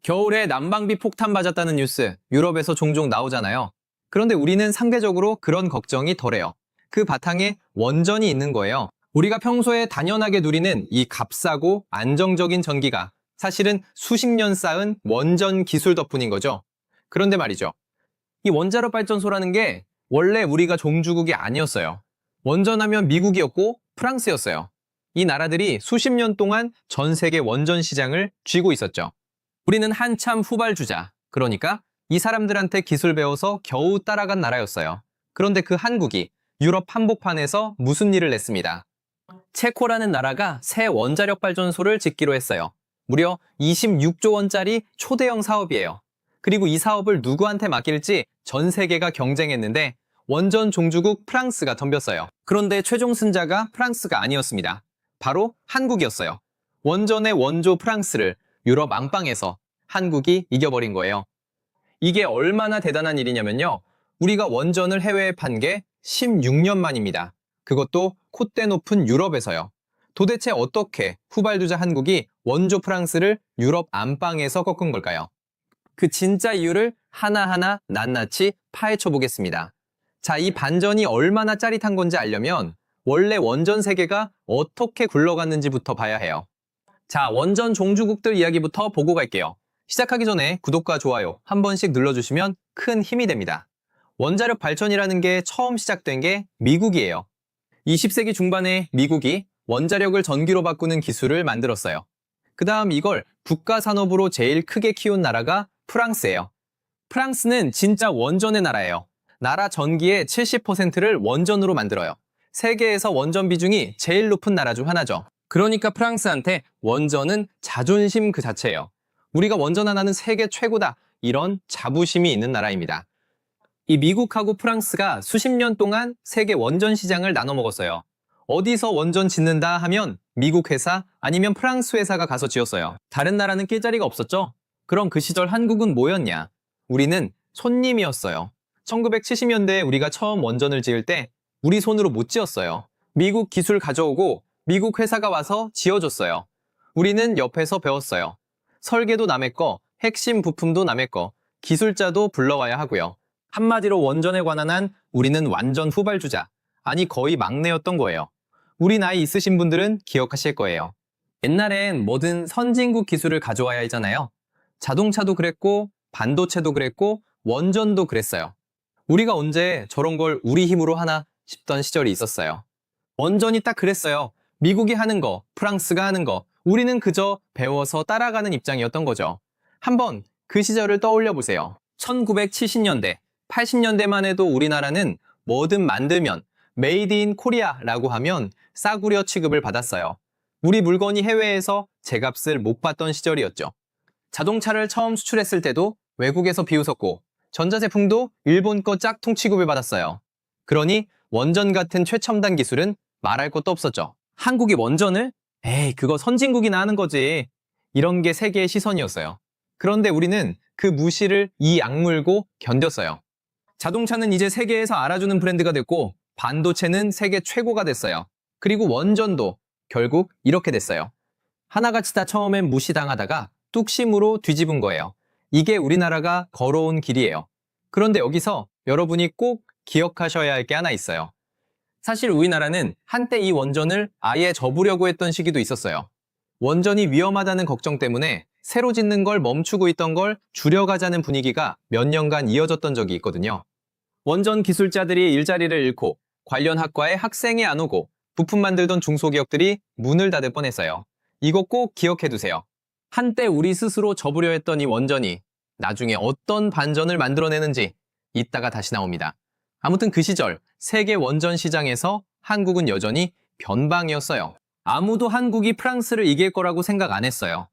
겨울에 난방비 폭탄 맞았다는 뉴스, 유럽에서 종종 나오잖아요. 그런데 우리는 상대적으로 그런 걱정이 덜해요. 그 바탕에 원전이 있는 거예요. 우리가 평소에 당연하게 누리는 이 값싸고 안정적인 전기가 사실은 수십 년 쌓은 원전 기술 덕분인 거죠. 그런데 말이죠. 이 원자력 발전소라는 게 원래 우리가 종주국이 아니었어요. 원전하면 미국이었고 프랑스였어요. 이 나라들이 수십 년 동안 전 세계 원전 시장을 쥐고 있었죠. 우리는 한참 후발주자, 그러니까 이 사람들한테 기술 배워서 겨우 따라간 나라였어요. 그런데 그 한국이 유럽 한복판에서 무슨 일을 냈습니다. 체코라는 나라가 새 원자력 발전소를 짓기로 했어요. 무려 26조 원짜리 초대형 사업이에요. 그리고 이 사업을 누구한테 맡길지 전 세계가 경쟁했는데 원전 종주국 프랑스가 덤볐어요. 그런데 최종 승자가 프랑스가 아니었습니다. 바로 한국이었어요. 원전의 원조 프랑스를 유럽 안방에서 한국이 이겨버린 거예요. 이게 얼마나 대단한 일이냐면요. 우리가 원전을 해외에 판 게 16년 만입니다. 그것도 콧대 높은 유럽에서요. 도대체 어떻게 후발주자 한국이 원조 프랑스를 유럽 안방에서 꺾은 걸까요? 그 진짜 이유를 하나하나 낱낱이 파헤쳐 보겠습니다. 자, 이 반전이 얼마나 짜릿한 건지 알려면 원래 원전 세계가 어떻게 굴러갔는지부터 봐야 해요. 자, 원전 종주국들 이야기부터 보고 갈게요. 시작하기 전에 구독과 좋아요 한 번씩 눌러주시면 큰 힘이 됩니다. 원자력 발전이라는 게 처음 시작된 게 미국이에요. 20세기 중반에 미국이 원자력을 전기로 바꾸는 기술을 만들었어요. 그 다음 이걸 국가 산업으로 제일 크게 키운 나라가 프랑스예요. 프랑스는 진짜 원전의 나라예요. 나라 전기의 70%를 원전으로 만들어요. 세계에서 원전 비중이 제일 높은 나라 중 하나죠. 그러니까 프랑스한테 원전은 자존심 그 자체예요. 우리가 원전 하나는 세계 최고다. 이런 자부심이 있는 나라입니다. 이 미국하고 프랑스가 수십 년 동안 세계 원전 시장을 나눠 먹었어요. 어디서 원전 짓는다 하면 미국 회사 아니면 프랑스 회사가 가서 지었어요. 다른 나라는 낄 자리가 없었죠? 그럼 그 시절 한국은 뭐였냐? 우리는 손님이었어요. 1970년대에 우리가 처음 원전을 지을 때 우리 손으로 못 지었어요. 미국 기술 가져오고 미국 회사가 와서 지어줬어요. 우리는 옆에서 배웠어요. 설계도 남의 거, 핵심 부품도 남의 거, 기술자도 불러와야 하고요. 한마디로 원전에 관한 한 우리는 완전 후발주자, 아니 거의 막내였던 거예요. 우리 나이 있으신 분들은 기억하실 거예요. 옛날엔 뭐든 선진국 기술을 가져와야 하잖아요. 자동차도 그랬고, 반도체도 그랬고, 원전도 그랬어요. 우리가 언제 저런 걸 우리 힘으로 하나 싶던 시절이 있었어요. 원전이 딱 그랬어요. 미국이 하는 거, 프랑스가 하는 거, 우리는 그저 배워서 따라가는 입장이었던 거죠. 한번 그 시절을 떠올려 보세요. 1970년대, 80년대만 해도 우리나라는 뭐든 만들면 메이드 인 코리아라고 하면 싸구려 취급을 받았어요. 우리 물건이 해외에서 제값을 못 받던 시절이었죠. 자동차를 처음 수출했을 때도 외국에서 비웃었고 전자제품도 일본 거 짝퉁 취급을 받았어요. 그러니 원전 같은 최첨단 기술은 말할 것도 없었죠. 한국이 원전을? 에이, 그거 선진국이나 하는 거지. 이런 게 세계의 시선이었어요. 그런데 우리는 그 무시를 이 악물고 견뎠어요. 자동차는 이제 세계에서 알아주는 브랜드가 됐고 반도체는 세계 최고가 됐어요. 그리고 원전도 결국 이렇게 됐어요. 하나같이 다 처음엔 무시당하다가 뚝심으로 뒤집은 거예요. 이게 우리나라가 걸어온 길이에요. 그런데 여기서 여러분이 꼭 기억하셔야 할 게 하나 있어요. 사실 우리나라는 한때 이 원전을 아예 접으려고 했던 시기도 있었어요. 원전이 위험하다는 걱정 때문에 새로 짓는 걸 멈추고 있던 걸 줄여가자는 분위기가 몇 년간 이어졌던 적이 있거든요. 원전 기술자들이 일자리를 잃고 관련 학과에 학생이 안 오고 부품 만들던 중소기업들이 문을 닫을 뻔했어요. 이거 꼭 기억해두세요. 한때 우리 스스로 접으려 했던 이 원전이 나중에 어떤 반전을 만들어내는지 이따가 다시 나옵니다. 아무튼 그 시절 세계 원전 시장에서 한국은 여전히 변방이었어요. 아무도 한국이 프랑스를 이길 거라고 생각 안 했어요.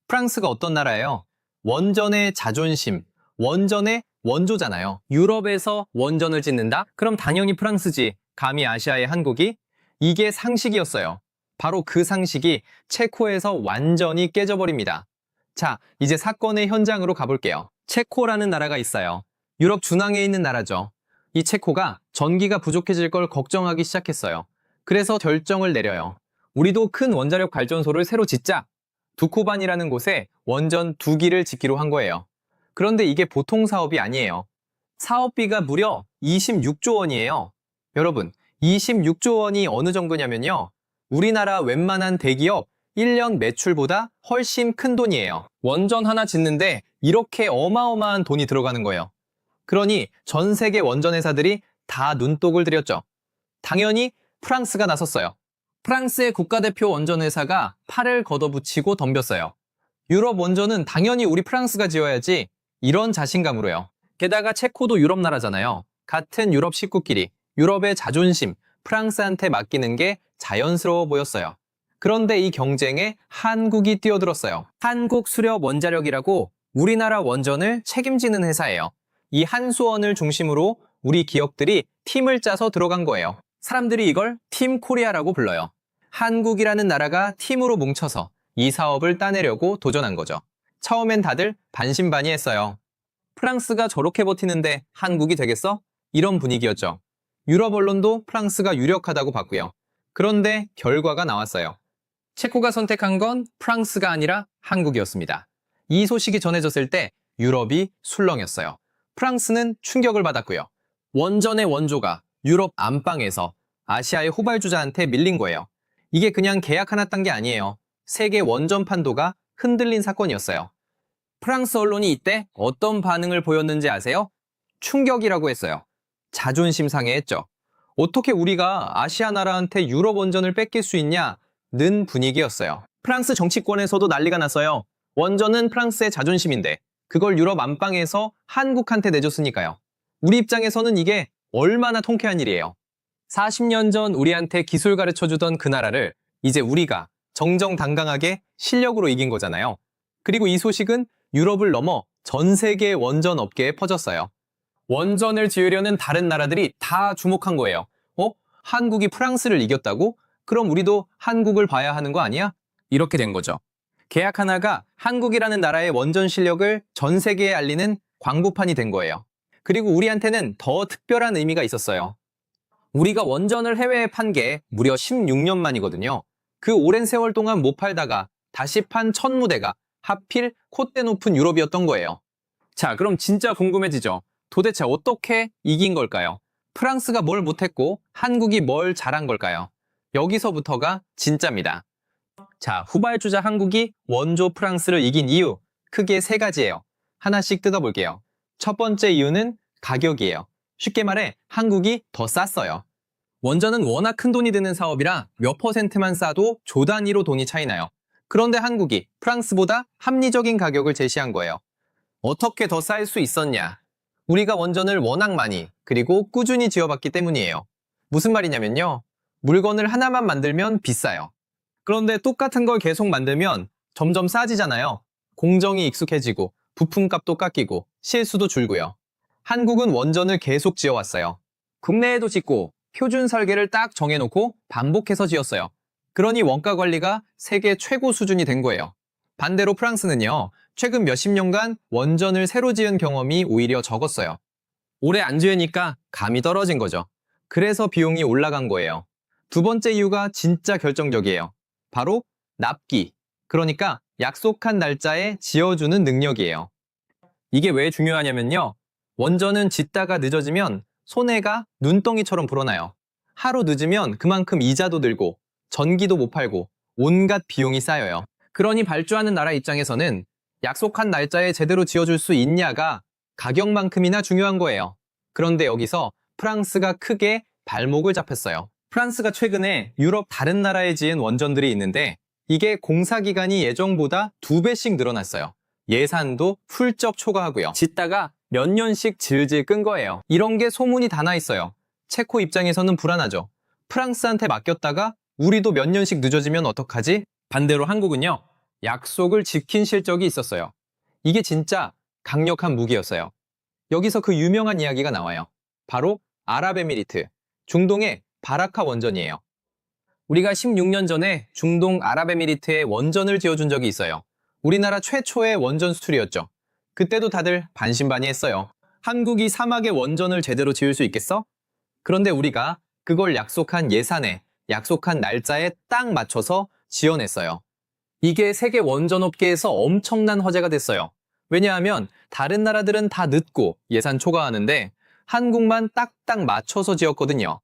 프랑스가 어떤 나라예요? 원전의 자존심, 원전의 원조잖아요. 유럽에서 원전을 짓는다? 그럼 당연히 프랑스지. 감히 아시아의 한국이? 이게 상식이었어요. 바로 그 상식이 체코에서 완전히 깨져버립니다. 자, 이제 사건의 현장으로 가볼게요. 체코라는 나라가 있어요. 유럽 중앙에 있는 나라죠. 이 체코가 전기가 부족해질 걸 걱정하기 시작했어요. 그래서 결정을 내려요. 우리도 큰 원자력 발전소를 새로 짓자. 두코반이라는 곳에 원전 2기를 짓기로 한 거예요. 그런데 이게 보통 사업이 아니에요. 사업비가 무려 26조 원이에요. 여러분, 26조 원이 어느 정도냐면요. 우리나라 웬만한 대기업 1년 매출보다 훨씬 큰 돈이에요. 원전 하나 짓는데 이렇게 어마어마한 돈이 들어가는 거예요. 그러니 전 세계 원전 회사들이 다 눈독을 들였죠. 당연히 프랑스가 나섰어요. 프랑스의 국가대표 원전 회사가 팔을 걷어붙이고 덤볐어요. 유럽 원전은 당연히 우리 프랑스가 지어야지, 이런 자신감으로요. 게다가 체코도 유럽 나라잖아요. 같은 유럽 식구끼리 유럽의 자존심, 프랑스한테 맡기는 게 자연스러워 보였어요. 그런데 이 경쟁에 한국이 뛰어들었어요. 한국수력원자력이라고 우리나라 원전을 책임지는 회사예요. 이 한수원을 중심으로 우리 기업들이 팀을 짜서 들어간 거예요. 사람들이 이걸 팀 코리아라고 불러요. 한국이라는 나라가 팀으로 뭉쳐서 이 사업을 따내려고 도전한 거죠. 처음엔 다들 반신반의했어요. 프랑스가 저렇게 버티는데 한국이 되겠어? 이런 분위기였죠. 유럽 언론도 프랑스가 유력하다고 봤고요. 그런데 결과가 나왔어요. 체코가 선택한 건 프랑스가 아니라 한국이었습니다. 이 소식이 전해졌을 때 유럽이 술렁였어요. 프랑스는 충격을 받았고요. 원전의 원조가 유럽 안방에서 아시아의 후발주자한테 밀린 거예요. 이게 그냥 계약 하나 딴 게 아니에요. 세계 원전 판도가 흔들린 사건이었어요. 프랑스 언론이 이때 어떤 반응을 보였는지 아세요? 충격이라고 했어요. 자존심 상해했죠. 어떻게 우리가 아시아 나라한테 유럽 원전을 뺏길 수 있냐는 분위기였어요. 프랑스 정치권에서도 난리가 났어요. 원전은 프랑스의 자존심인데 그걸 유럽 안방에서 한국한테 내줬으니까요. 우리 입장에서는 이게 얼마나 통쾌한 일이에요. 40년 전 우리한테 기술 가르쳐주던 그 나라를 이제 우리가 정정당당하게 실력으로 이긴 거잖아요. 그리고 이 소식은 유럽을 넘어 전 세계 원전 업계에 퍼졌어요. 원전을 지으려는 다른 나라들이 다 주목한 거예요. 한국이 프랑스를 이겼다고? 그럼 우리도 한국을 봐야 하는 거 아니야? 이렇게 된 거죠. 계약 하나가 한국이라는 나라의 원전 실력을 전 세계에 알리는 광고판이 된 거예요. 그리고 우리한테는 더 특별한 의미가 있었어요. 우리가 원전을 해외에 판 게 무려 16년 만이거든요. 그 오랜 세월 동안 못 팔다가 다시 판 첫 무대가 하필 콧대 높은 유럽이었던 거예요. 자, 그럼 진짜 궁금해지죠? 도대체 어떻게 이긴 걸까요? 프랑스가 뭘 못했고 한국이 뭘 잘한 걸까요? 여기서부터가 진짜입니다. 자, 후발주자 한국이 원조 프랑스를 이긴 이유, 크게 3가지예요. 하나씩 뜯어볼게요. 첫 번째 이유는 가격이에요. 쉽게 말해 한국이 더 쌌어요. 원전은 워낙 큰 돈이 드는 사업이라 몇 퍼센트만 싸도 조 단위로 돈이 차이 나요. 그런데 한국이 프랑스보다 합리적인 가격을 제시한 거예요. 어떻게 더 쌀 수 있었냐? 우리가 원전을 워낙 많이 그리고 꾸준히 지어봤기 때문이에요. 무슨 말이냐면요. 물건을 하나만 만들면 비싸요. 그런데 똑같은 걸 계속 만들면 점점 싸지잖아요. 공정이 익숙해지고 부품값도 깎이고 실수도 줄고요. 한국은 원전을 계속 지어왔어요. 국내에도 짓고 표준 설계를 딱 정해놓고 반복해서 지었어요. 그러니 원가 관리가 세계 최고 수준이 된 거예요. 반대로 프랑스는요. 최근 몇십 년간 원전을 새로 지은 경험이 오히려 적었어요. 오래 안 지으니까 감이 떨어진 거죠. 그래서 비용이 올라간 거예요. 두 번째 이유가 진짜 결정적이에요. 바로 납기, 그러니까 약속한 날짜에 지어주는 능력이에요. 이게 왜 중요하냐면요. 원전은 짓다가 늦어지면 손해가 눈덩이처럼 불어나요. 하루 늦으면 그만큼 이자도 들고 전기도 못 팔고 온갖 비용이 쌓여요. 그러니 발주하는 나라 입장에서는 약속한 날짜에 제대로 지어줄 수 있냐가 가격만큼이나 중요한 거예요. 그런데 여기서 프랑스가 크게 발목을 잡혔어요. 프랑스가 최근에 유럽 다른 나라에 지은 원전들이 있는데 이게 공사 기간이 예정보다 2배씩 늘어났어요. 예산도 훌쩍 초과하고요. 짓다가 몇 년씩 질질 끈 거예요. 이런 게 소문이 다 나 있어요. 체코 입장에서는 불안하죠. 프랑스한테 맡겼다가 우리도 몇 년씩 늦어지면 어떡하지? 반대로 한국은요. 약속을 지킨 실적이 있었어요. 이게 진짜 강력한 무기였어요. 여기서 그 유명한 이야기가 나와요. 바로 아랍에미리트, 중동의 바라카 원전이에요. 우리가 16년 전에 중동 아랍에미리트에 원전을 지어준 적이 있어요. 우리나라 최초의 원전 수출이었죠. 그때도 다들 반신반의했어요. 한국이 사막에 원전을 제대로 지을 수 있겠어? 그런데 우리가 그걸 약속한 예산에, 약속한 날짜에 딱 맞춰서 지어냈어요. 이게 세계 원전업계에서 엄청난 화제가 됐어요. 왜냐하면 다른 나라들은 다 늦고 예산 초과하는데 한국만 딱딱 맞춰서 지었거든요.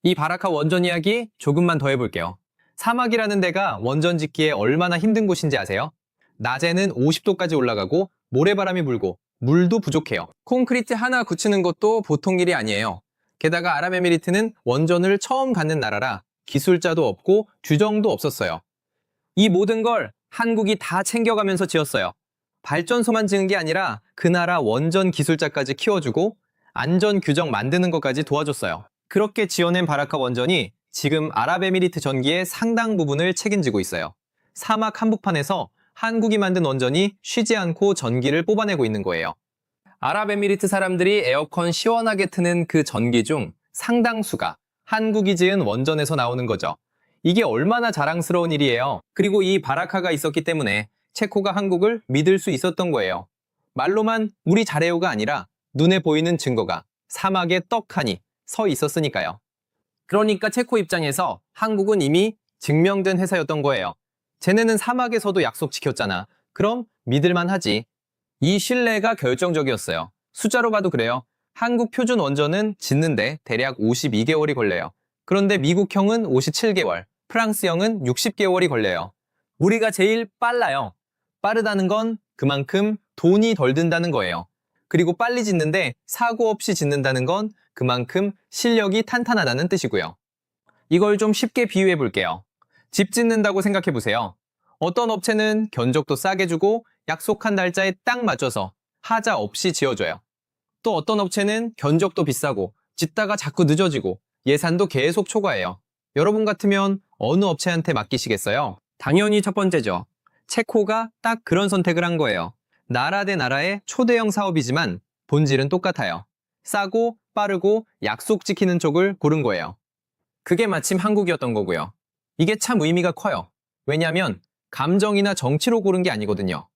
이 바라카 원전 이야기 조금만 더 해볼게요. 사막이라는 데가 원전 짓기에 얼마나 힘든 곳인지 아세요? 낮에는 50도까지 올라가고 모래바람이 불고 물도 부족해요. 콘크리트 하나 굳히는 것도 보통 일이 아니에요. 게다가 아랍에미리트는 원전을 처음 갖는 나라라 기술자도 없고 규정도 없었어요. 이 모든 걸 한국이 다 챙겨가면서 지었어요. 발전소만 지은 게 아니라 그 나라 원전 기술자까지 키워주고 안전 규정 만드는 것까지 도와줬어요. 그렇게 지어낸 바라카 원전이 지금 아랍에미리트 전기의 상당 부분을 책임지고 있어요. 사막 한복판에서 한국이 만든 원전이 쉬지 않고 전기를 뽑아내고 있는 거예요. 아랍에미리트 사람들이 에어컨 시원하게 트는 그 전기 중 상당수가 한국이 지은 원전에서 나오는 거죠. 이게 얼마나 자랑스러운 일이에요. 그리고 이 바라카가 있었기 때문에 체코가 한국을 믿을 수 있었던 거예요. 말로만 우리 잘해요가 아니라 눈에 보이는 증거가 사막에 떡하니 서 있었으니까요. 그러니까 체코 입장에서 한국은 이미 증명된 회사였던 거예요. 쟤네는 사막에서도 약속 지켰잖아. 그럼 믿을만 하지. 이 신뢰가 결정적이었어요. 숫자로 봐도 그래요. 한국 표준 원전은 짓는데 대략 52개월이 걸려요. 그런데 미국형은 57개월, 프랑스형은 60개월이 걸려요. 우리가 제일 빨라요. 빠르다는 건 그만큼 돈이 덜 든다는 거예요. 그리고 빨리 짓는데 사고 없이 짓는다는 건 그만큼 실력이 탄탄하다는 뜻이고요. 이걸 좀 쉽게 비유해 볼게요. 집 짓는다고 생각해 보세요. 어떤 업체는 견적도 싸게 주고 약속한 날짜에 딱 맞춰서 하자 없이 지어줘요. 또 어떤 업체는 견적도 비싸고 짓다가 자꾸 늦어지고 예산도 계속 초과해요. 여러분 같으면 어느 업체한테 맡기시겠어요? 당연히 첫 번째죠. 체코가 딱 그런 선택을 한 거예요. 나라 대 나라의 초대형 사업이지만 본질은 똑같아요. 싸고 빠르고 약속 지키는 쪽을 고른 거예요. 그게 마침 한국이었던 거고요. 이게 참 의미가 커요. 왜냐하면 감정이나 정치로 고른 게 아니거든요.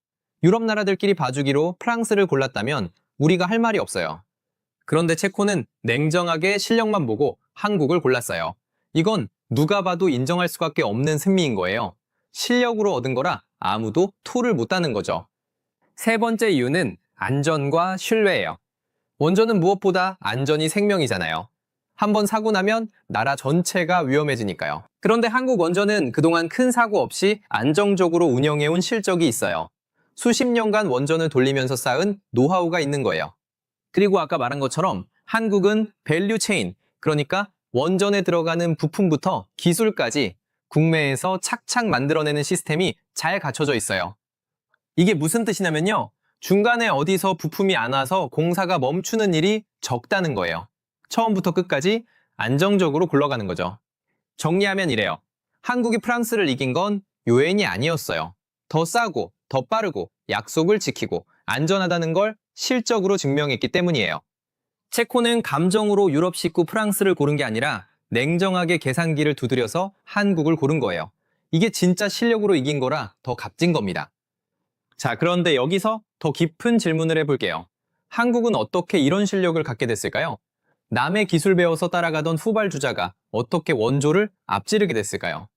유럽 나라들끼리 봐주기로 프랑스를 골랐다면 우리가 할 말이 없어요. 그런데 체코는 냉정하게 실력만 보고 한국을 골랐어요. 이건 누가 봐도 인정할 수밖에 없는 승리인 거예요. 실력으로 얻은 거라 아무도 토를 못 다는 거죠. 세 번째 이유는 안전과 신뢰예요. 원전은 무엇보다 안전이 생명이잖아요. 한번 사고 나면 나라 전체가 위험해지니까요. 그런데 한국 원전은 그동안 큰 사고 없이 안정적으로 운영해온 실적이 있어요. 수십 년간 원전을 돌리면서 쌓은 노하우가 있는 거예요. 그리고 아까 말한 것처럼 한국은 밸류 체인, 그러니까 원전에 들어가는 부품부터 기술까지 국내에서 착착 만들어내는 시스템이 잘 갖춰져 있어요. 이게 무슨 뜻이냐면요. 중간에 어디서 부품이 안 와서 공사가 멈추는 일이 적다는 거예요. 처음부터 끝까지 안정적으로 굴러가는 거죠. 정리하면 이래요. 한국이 프랑스를 이긴 건 요인이 아니었어요. 더 싸고, 더 빠르고, 약속을 지키고, 안전하다는 걸 실적으로 증명했기 때문이에요. 체코는 감정으로 유럽 식구 프랑스를 고른 게 아니라 냉정하게 계산기를 두드려서 한국을 고른 거예요. 이게 진짜 실력으로 이긴 거라 더 값진 겁니다. 자, 그런데 여기서 더 깊은 질문을 해볼게요. 한국은 어떻게 이런 실력을 갖게 됐을까요? 남의 기술 배워서 따라가던 후발주자가 어떻게 원조를 앞지르게 됐을까요?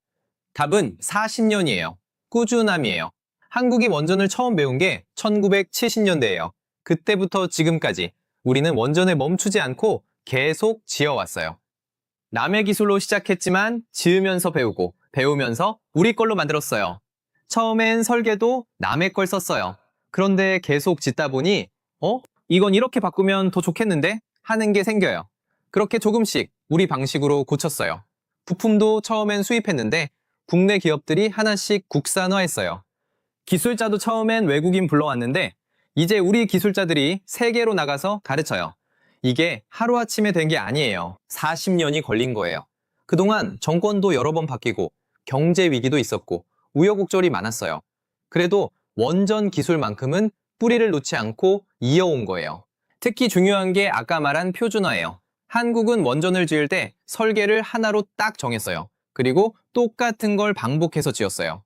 답은 40년이에요. 꾸준함이에요. 한국이 원전을 처음 배운 게 1970년대예요. 그때부터 지금까지 우리는 원전에 멈추지 않고 계속 지어왔어요. 남의 기술로 시작했지만 지으면서 배우고 배우면서 우리 걸로 만들었어요. 처음엔 설계도 남의 걸 썼어요. 그런데 계속 짓다 보니 이건 이렇게 바꾸면 더 좋겠는데? 하는 게 생겨요. 그렇게 조금씩 우리 방식으로 고쳤어요. 부품도 처음엔 수입했는데 국내 기업들이 하나씩 국산화했어요. 기술자도 처음엔 외국인 불러왔는데 이제 우리 기술자들이 세계로 나가서 가르쳐요. 이게 하루아침에 된 게 아니에요. 40년이 걸린 거예요. 그동안 정권도 여러 번 바뀌고 경제 위기도 있었고 우여곡절이 많았어요. 그래도 원전 기술만큼은 뿌리를 놓지 않고 이어온 거예요. 특히 중요한 게 아까 말한 표준화예요. 한국은 원전을 지을 때 설계를 하나로 딱 정했어요. 그리고 똑같은 걸 반복해서 지었어요.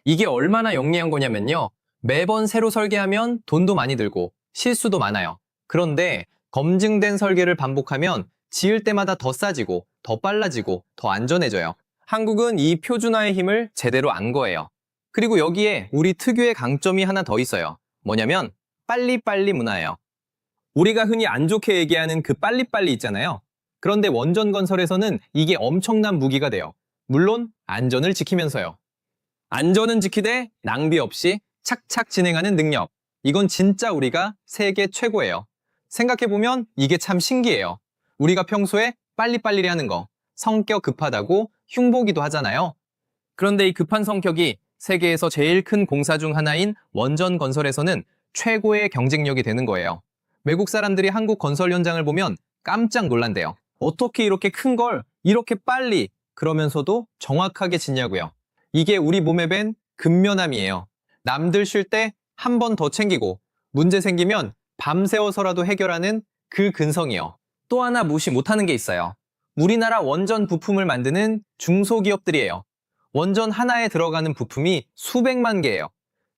이게 얼마나 영리한 거냐면요. 매번 새로 설계하면 돈도 많이 들고 실수도 많아요. 그런데 검증된 설계를 반복하면 지을 때마다 더 싸지고 더 빨라지고 더 안전해져요. 한국은 이 표준화의 힘을 제대로 안 거예요. 그리고 여기에 우리 특유의 강점이 하나 더 있어요. 뭐냐면 빨리빨리 문화예요. 우리가 흔히 안 좋게 얘기하는 그 빨리빨리 있잖아요. 그런데 원전 건설에서는 이게 엄청난 무기가 돼요. 물론 안전을 지키면서요. 안전은 지키되 낭비 없이 착착 진행하는 능력. 이건 진짜 우리가 세계 최고예요. 생각해보면 이게 참 신기해요. 우리가 평소에 빨리빨리 하는 거, 성격 급하다고 흉보기도 하잖아요. 그런데 이 급한 성격이 세계에서 제일 큰 공사 중 하나인 원전 건설에서는 최고의 경쟁력이 되는 거예요. 외국 사람들이 한국 건설 현장을 보면 깜짝 놀란대요. 어떻게 이렇게 큰 걸 이렇게 빨리 그러면서도 정확하게 짓냐고요. 이게 우리 몸에 밴 근면함이에요. 남들 쉴 때 한 번 더 챙기고 문제 생기면 밤새워서라도 해결하는 그 근성이요. 또 하나 무시 못하는 게 있어요. 우리나라 원전 부품을 만드는 중소기업들이에요. 원전 하나에 들어가는 부품이 수백만 개예요.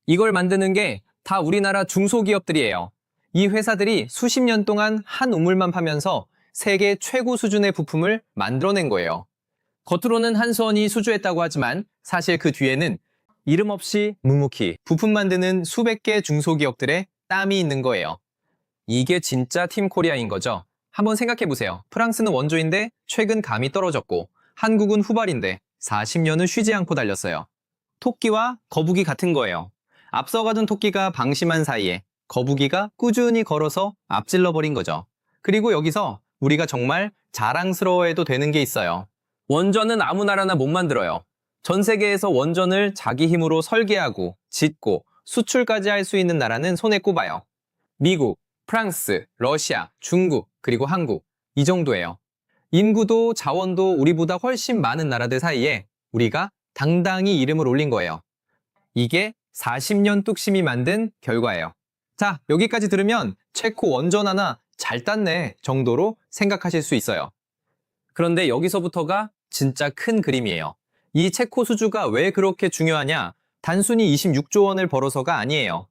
이걸 만드는 게 다 우리나라 중소기업들이에요. 이 회사들이 수십 년 동안 한 우물만 파면서 세계 최고 수준의 부품을 만들어낸 거예요. 겉으로는 한수원이 수주했다고 하지만 사실 그 뒤에는 이름 없이 묵묵히 부품 만드는 수백 개 중소기업들의 땀이 있는 거예요. 이게 진짜 팀 코리아인 거죠. 한번 생각해 보세요. 프랑스는 원조인데 최근 감이 떨어졌고 한국은 후발인데 40년은 쉬지 않고 달렸어요. 토끼와 거북이 같은 거예요. 앞서가던 토끼가 방심한 사이에 거북이가 꾸준히 걸어서 앞질러버린 거죠. 그리고 여기서 우리가 정말 자랑스러워해도 되는 게 있어요. 원전은 아무 나라나 못 만들어요. 전 세계에서 원전을 자기 힘으로 설계하고 짓고 수출까지 할 수 있는 나라는 손에 꼽아요. 미국, 프랑스, 러시아, 중국, 그리고 한국. 이 정도예요. 인구도 자원도 우리보다 훨씬 많은 나라들 사이에 우리가 당당히 이름을 올린 거예요. 이게 40년 뚝심이 만든 결과예요. 자, 여기까지 들으면 체코 원전 하나 잘 땄네 정도로 생각하실 수 있어요. 그런데 여기서부터가 진짜 큰 그림이에요. 이 체코 수주가 왜 그렇게 중요하냐? 단순히 26조 원을 벌어서가 아니에요.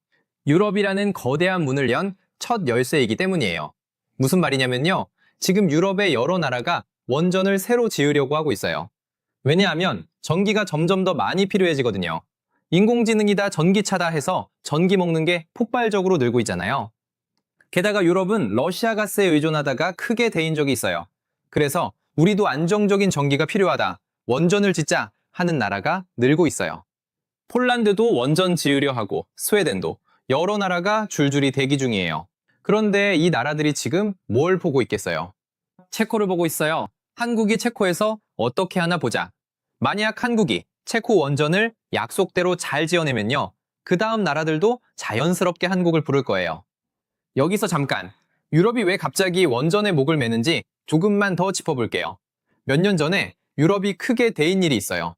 유럽이라는 거대한 문을 연 첫 열쇠이기 때문이에요. 무슨 말이냐면요. 지금 유럽의 여러 나라가 원전을 새로 지으려고 하고 있어요. 왜냐하면 전기가 점점 더 많이 필요해지거든요. 인공지능이다 전기차다 해서 전기 먹는 게 폭발적으로 늘고 있잖아요. 게다가 유럽은 러시아 가스에 의존하다가 크게 데인 적이 있어요. 그래서 우리도 안정적인 전기가 필요하다, 원전을 짓자 하는 나라가 늘고 있어요. 폴란드도 원전 지으려 하고 스웨덴도 여러 나라가 줄줄이 대기 중이에요. 그런데 이 나라들이 지금 뭘 보고 있겠어요? 체코를 보고 있어요. 한국이 체코에서 어떻게 하나 보자. 만약 한국이 체코 원전을 약속대로 잘 지어내면요. 그 다음 나라들도 자연스럽게 한국을 부를 거예요. 여기서 잠깐, 유럽이 왜 갑자기 원전에 목을 매는지 조금만 더 짚어볼게요. 몇 년 전에 유럽이 크게 데인 일이 있어요.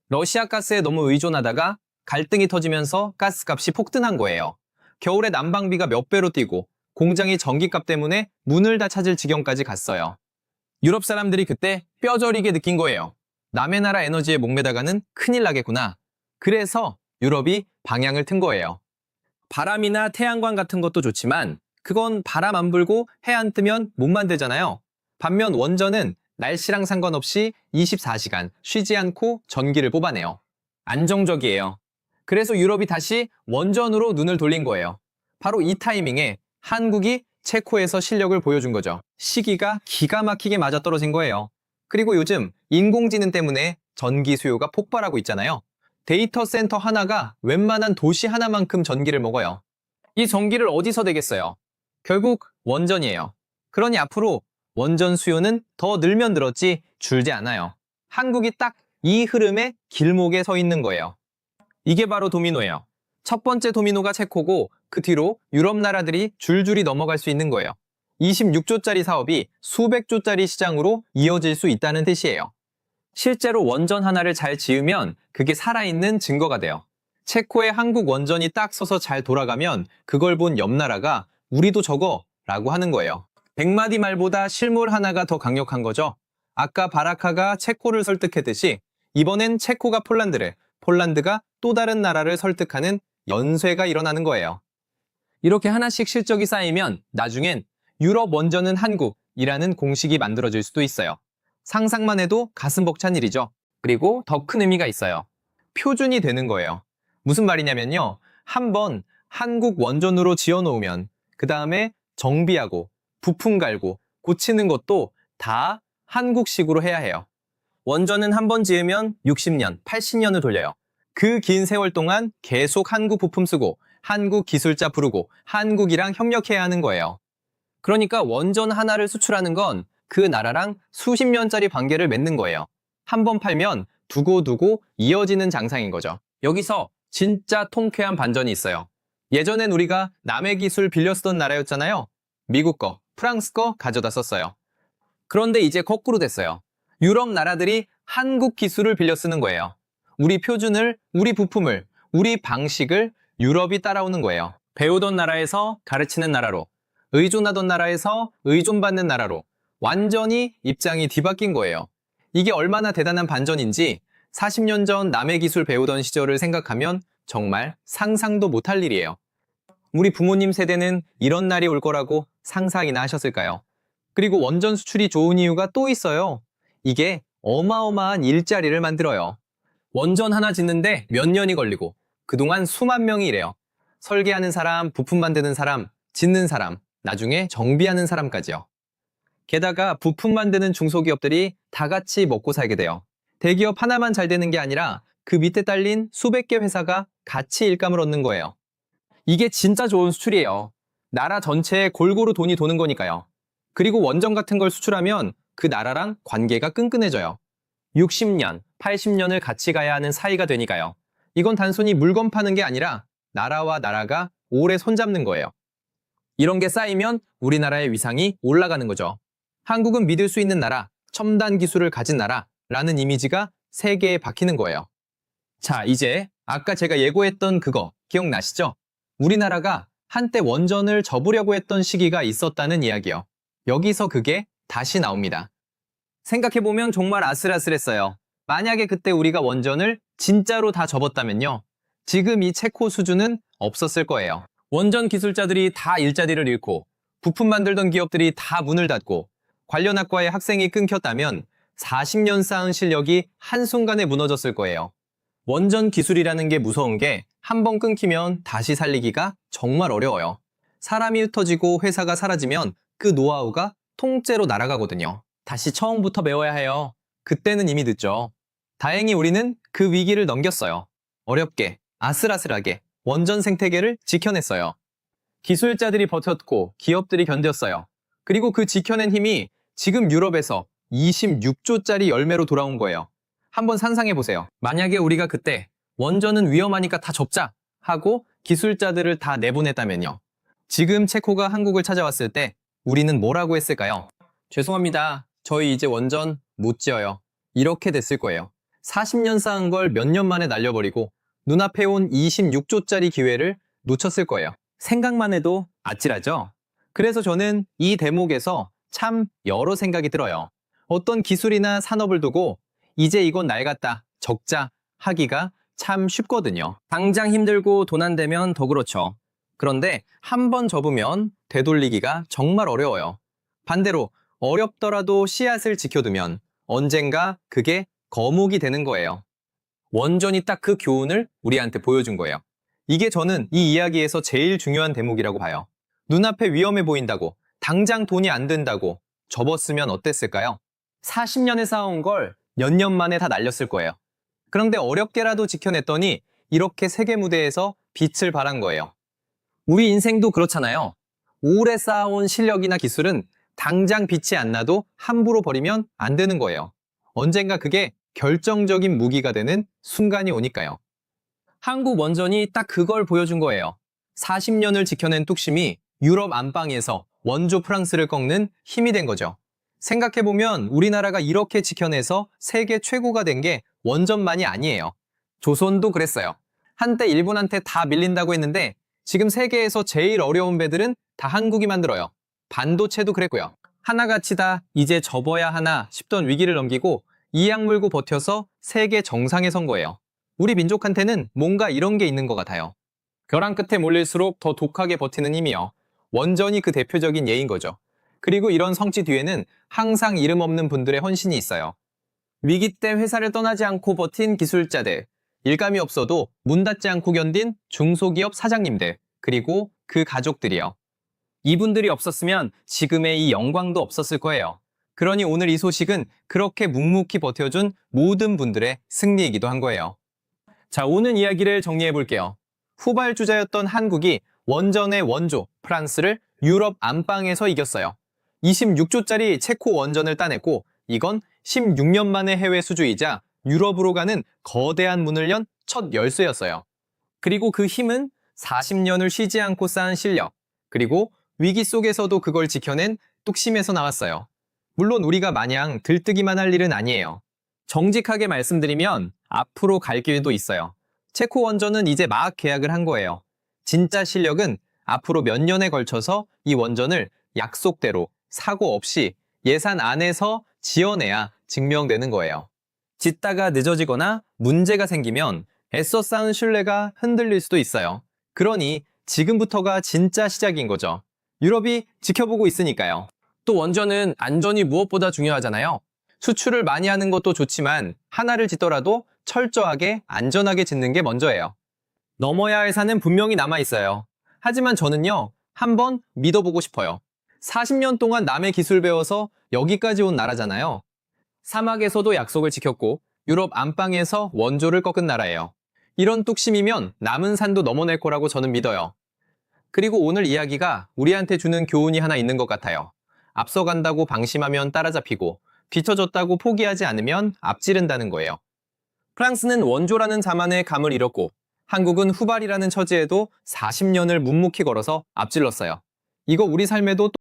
러시아 가스에 너무 의존하다가 갈등이 터지면서 가스값이 폭등한 거예요. 겨울에 난방비가 몇 배로 뛰고 공장이 전기값 때문에 문을 다 찾을 지경까지 갔어요. 유럽 사람들이 그때 뼈저리게 느낀 거예요. 남의 나라 에너지에 목매다가는 큰일 나겠구나. 그래서 유럽이 방향을 튼 거예요. 바람이나 태양광 같은 것도 좋지만 그건 바람 안 불고 해 안 뜨면 못 만들잖아요. 반면 원전은 날씨랑 상관없이 24시간 쉬지 않고 전기를 뽑아내요. 안정적이에요. 그래서 유럽이 다시 원전으로 눈을 돌린 거예요. 바로 이 타이밍에 한국이 체코에서 실력을 보여준 거죠. 시기가 기가 막히게 맞아떨어진 거예요. 그리고 요즘 인공지능 때문에 전기 수요가 폭발하고 있잖아요. 데이터 센터 하나가 웬만한 도시 하나만큼 전기를 먹어요. 이 전기를 어디서 대겠어요? 결국 원전이에요. 그러니 앞으로 원전 수요는 더 늘면 늘었지 줄지 않아요. 한국이 딱 이 흐름의 길목에 서 있는 거예요. 이게 바로 도미노예요. 첫 번째 도미노가 체코고 그 뒤로 유럽 나라들이 줄줄이 넘어갈 수 있는 거예요. 26조짜리 사업이 수백 조짜리 시장으로 이어질 수 있다는 뜻이에요. 실제로 원전 하나를 잘 지으면 그게 살아있는 증거가 돼요. 체코에 한국 원전이 딱 서서 잘 돌아가면 그걸 본 옆 나라가 우리도 저거 라고 하는 거예요. 100마디 말보다 실물 하나가 더 강력한 거죠. 아까 바라카가 체코를 설득했듯이 이번엔 체코가 폴란드를, 폴란드가 또 다른 나라를 설득하는 연쇄가 일어나는 거예요. 이렇게 하나씩 실적이 쌓이면 나중엔 유럽 원전은 한국이라는 공식이 만들어질 수도 있어요. 상상만 해도 가슴 벅찬 일이죠. 그리고 더 큰 의미가 있어요. 표준이 되는 거예요. 무슨 말이냐면요. 한번 한국 원전으로 지어놓으면 그 다음에 정비하고 부품 갈고 고치는 것도 다 한국식으로 해야 해요. 원전은 한 번 지으면 60년, 80년을 돌려요. 그 긴 세월 동안 계속 한국 부품 쓰고 한국 기술자 부르고 한국이랑 협력해야 하는 거예요. 그러니까 원전 하나를 수출하는 건 그 나라랑 수십 년짜리 관계를 맺는 거예요. 한 번 팔면 두고두고 이어지는 장상인 거죠. 여기서 진짜 통쾌한 반전이 있어요. 예전엔 우리가 남의 기술 빌려 쓰던 나라였잖아요. 미국 거, 프랑스 거 가져다 썼어요. 그런데 이제 거꾸로 됐어요. 유럽 나라들이 한국 기술을 빌려 쓰는 거예요. 우리 표준을, 우리 부품을, 우리 방식을 유럽이 따라오는 거예요. 배우던 나라에서 가르치는 나라로, 의존하던 나라에서 의존받는 나라로 완전히 입장이 뒤바뀐 거예요. 이게 얼마나 대단한 반전인지 40년 전 남의 기술 배우던 시절을 생각하면 정말 상상도 못할 일이에요. 우리 부모님 세대는 이런 날이 올 거라고 상상이나 하셨을까요? 그리고 원전 수출이 좋은 이유가 또 있어요. 이게 어마어마한 일자리를 만들어요. 원전 하나 짓는데 몇 년이 걸리고 그동안 수만 명이 일해요. 설계하는 사람, 부품 만드는 사람, 짓는 사람, 나중에 정비하는 사람까지요. 게다가 부품 만드는 중소기업들이 다 같이 먹고 살게 돼요. 대기업 하나만 잘 되는 게 아니라 그 밑에 딸린 수백 개 회사가 같이 일감을 얻는 거예요. 이게 진짜 좋은 수출이에요. 나라 전체에 골고루 돈이 도는 거니까요. 그리고 원전 같은 걸 수출하면 그 나라랑 관계가 끈끈해져요. 60년, 80년을 같이 가야 하는 사이가 되니까요. 이건 단순히 물건 파는 게 아니라 나라와 나라가 오래 손잡는 거예요. 이런 게 쌓이면 우리나라의 위상이 올라가는 거죠. 한국은 믿을 수 있는 나라, 첨단 기술을 가진 나라라는 이미지가 세계에 박히는 거예요. 자, 이제 아까 제가 예고했던 그거 기억나시죠? 우리나라가 한때 원전을 접으려고 했던 시기가 있었다는 이야기요. 여기서 그게 다시 나옵니다. 생각해보면 정말 아슬아슬했어요. 만약에 그때 우리가 원전을 진짜로 다 접었다면요. 지금 이 체코 수준은 없었을 거예요. 원전 기술자들이 다 일자리를 잃고 부품 만들던 기업들이 다 문을 닫고 관련 학과의 학생이 끊겼다면 40년 쌓은 실력이 한순간에 무너졌을 거예요. 원전 기술이라는 게 무서운 게 한 번 끊기면 다시 살리기가 정말 어려워요. 사람이 흩어지고 회사가 사라지면 그 노하우가 통째로 날아가거든요. 다시 처음부터 배워야 해요. 그때는 이미 늦죠. 다행히 우리는 그 위기를 넘겼어요. 어렵게, 아슬아슬하게 원전 생태계를 지켜냈어요. 기술자들이 버텼고 기업들이 견뎠어요. 그리고 그 지켜낸 힘이 지금 유럽에서 26조짜리 열매로 돌아온 거예요. 한번 상상해보세요. 만약에 우리가 그때 원전은 위험하니까 다 접자 하고 기술자들을 다 내보냈다면요. 지금 체코가 한국을 찾아왔을 때 우리는 뭐라고 했을까요? 죄송합니다. 저희 이제 원전 못 지어요. 이렇게 됐을 거예요. 40년 쌓은 걸 몇 년 만에 날려버리고 눈앞에 온 26조짜리 기회를 놓쳤을 거예요. 생각만 해도 아찔하죠? 그래서 저는 이 대목에서 참 여러 생각이 들어요. 어떤 기술이나 산업을 두고 이제 이건 낡았다, 적자 하기가 참 쉽거든요. 당장 힘들고 돈 안 되면 더 그렇죠. 그런데 한 번 접으면 되돌리기가 정말 어려워요. 반대로 어렵더라도 씨앗을 지켜두면 언젠가 그게 거목이 되는 거예요. 원전이 딱 그 교훈을 우리한테 보여준 거예요. 이게 저는 이 이야기에서 제일 중요한 대목이라고 봐요. 눈앞에 위험해 보인다고, 당장 돈이 안 된다고 접었으면 어땠을까요? 40년에 쌓아온 걸 몇 년 만에 다 날렸을 거예요. 그런데 어렵게라도 지켜냈더니 이렇게 세계 무대에서 빛을 발한 거예요. 우리 인생도 그렇잖아요. 오래 쌓아온 실력이나 기술은 당장 빛이 안 나도 함부로 버리면 안 되는 거예요. 언젠가 그게 결정적인 무기가 되는 순간이 오니까요. 한국 원전이 딱 그걸 보여준 거예요. 40년을 지켜낸 뚝심이 유럽 안방에서 원조 프랑스를 꺾는 힘이 된 거죠. 생각해보면 우리나라가 이렇게 지켜내서 세계 최고가 된 게 원전만이 아니에요. 조선도 그랬어요. 한때 일본한테 다 밀린다고 했는데 지금 세계에서 제일 어려운 배들은 다 한국이 만들어요. 반도체도 그랬고요. 하나같이 다 이제 접어야 하나 싶던 위기를 넘기고 이악 물고 버텨서 세계 정상에 선 거예요. 우리 민족한테는 뭔가 이런 게 있는 것 같아요. 벼랑 끝에 몰릴수록 더 독하게 버티는 힘이요. 원전이 그 대표적인 예인 거죠. 그리고 이런 성취 뒤에는 항상 이름 없는 분들의 헌신이 있어요. 위기 때 회사를 떠나지 않고 버틴 기술자들, 일감이 없어도 문 닫지 않고 견딘 중소기업 사장님들, 그리고 그 가족들이요. 이분들이 없었으면 지금의 이 영광도 없었을 거예요. 그러니 오늘 이 소식은 그렇게 묵묵히 버텨준 모든 분들의 승리이기도 한 거예요. 자, 오늘 이야기를 정리해 볼게요. 후발주자였던 한국이 원전의 원조 프랑스를 유럽 안방에서 이겼어요. 26조짜리 체코 원전을 따냈고 이건 16년 만의 해외 수주이자 유럽으로 가는 거대한 문을 연 첫 열쇠였어요. 그리고 그 힘은 40년을 쉬지 않고 쌓은 실력, 그리고 위기 속에서도 그걸 지켜낸 뚝심에서 나왔어요. 물론 우리가 마냥 들뜨기만 할 일은 아니에요. 정직하게 말씀드리면 앞으로 갈 길도 있어요. 체코 원전은 이제 막 계약을 한 거예요. 진짜 실력은 앞으로 몇 년에 걸쳐서 이 원전을 약속대로 사고 없이 예산 안에서 지어내야 증명되는 거예요. 짓다가 늦어지거나 문제가 생기면 애써 쌓은 신뢰가 흔들릴 수도 있어요. 그러니 지금부터가 진짜 시작인 거죠. 유럽이 지켜보고 있으니까요. 또 원전은 안전이 무엇보다 중요하잖아요. 수출을 많이 하는 것도 좋지만 하나를 짓더라도 철저하게 안전하게 짓는 게 먼저예요. 넘어야 할 산은 분명히 남아 있어요. 하지만 저는요, 한번 믿어보고 싶어요. 40년 동안 남의 기술 배워서 여기까지 온 나라잖아요. 사막에서도 약속을 지켰고 유럽 안방에서 원조를 꺾은 나라예요. 이런 뚝심이면 남은 산도 넘어낼 거라고 저는 믿어요. 그리고 오늘 이야기가 우리한테 주는 교훈이 하나 있는 것 같아요. 앞서간다고 방심하면 따라잡히고 뒤처졌다고 포기하지 않으면 앞지른다는 거예요. 프랑스는 원조라는 자만의 감을 잃었고 한국은 후발이라는 처지에도 40년을 묵묵히 걸어서 앞질렀어요. 이거 우리 삶에도